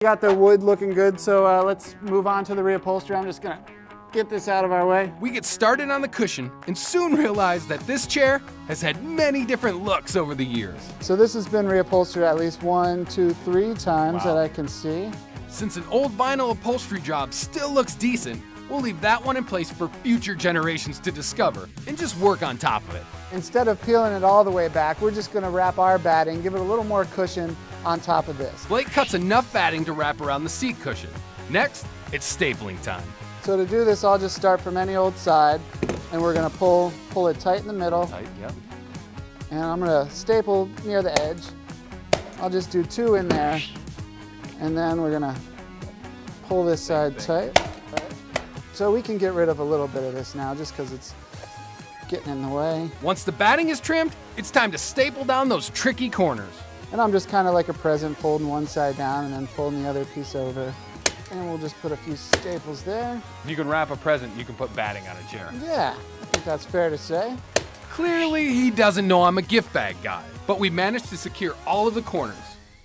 Got the wood looking good, so let's move on to the reupholster. I'm just gonna get this out of our way. We get started on the cushion and soon realize that this chair has had many different looks over the years. So this has been reupholstered at least 1, 2, 3 times that I can see. Since an old vinyl upholstery job still looks decent, we'll leave that one in place for future generations to discover and just work on top of it. Instead of peeling it all the way back, we're just gonna wrap our batting, give it a little more cushion on top of this. Blake cuts enough batting to wrap around the seat cushion. Next, it's stapling time. So to do this, I'll just start from any old side, and we're gonna pull it tight in the middle. Tight, yep. And I'm gonna staple near the edge. I'll just do 2 in there, and then we're gonna pull this side tight. So we can get rid of a little bit of this now, just because it's getting in the way. Once the batting is trimmed, it's time to staple down those tricky corners. And I'm just kind of like a present, folding one side down and then folding the other piece over. And we'll just put a few staples there. If you can wrap a present, you can put batting on a chair. Yeah, I think that's fair to say. Clearly, he doesn't know I'm a gift bag guy, but we managed to secure all of the corners.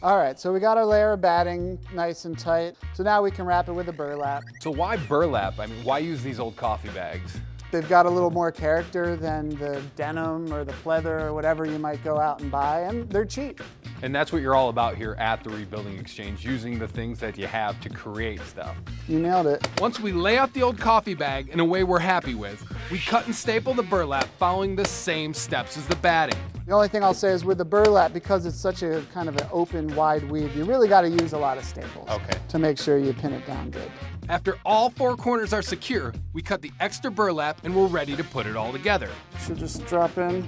All right, so we got our layer of batting nice and tight. So now we can wrap it with a burlap. So why burlap? I mean, why use these old coffee bags? They've got a little more character than the denim or the pleather or whatever you might go out and buy, and they're cheap. And that's what you're all about here at the Rebuilding Exchange, using the things that you have to create stuff. You nailed it. Once we lay out the old coffee bag in a way we're happy with, we cut and staple the burlap following the same steps as the batting. The only thing I'll say is with the burlap, because it's such a kind of an open, wide weave, you really got to use a lot of staples to make sure you pin it down good. After all 4 corners are secure, we cut the extra burlap and we're ready to put it all together. Should just drop in.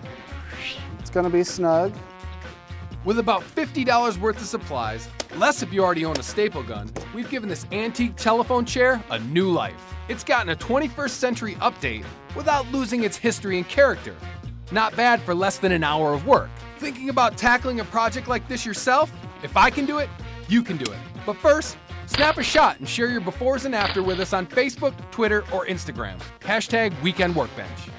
It's going to be snug. With about $50 worth of supplies, less if you already own a staple gun, we've given this antique telephone chair a new life. It's gotten a 21st century update without losing its history and character. Not bad for less than an hour of work. Thinking about tackling a project like this yourself? If I can do it, you can do it. But first, snap a shot and share your befores and after with us on Facebook, Twitter, or Instagram. #WeekendWorkbench.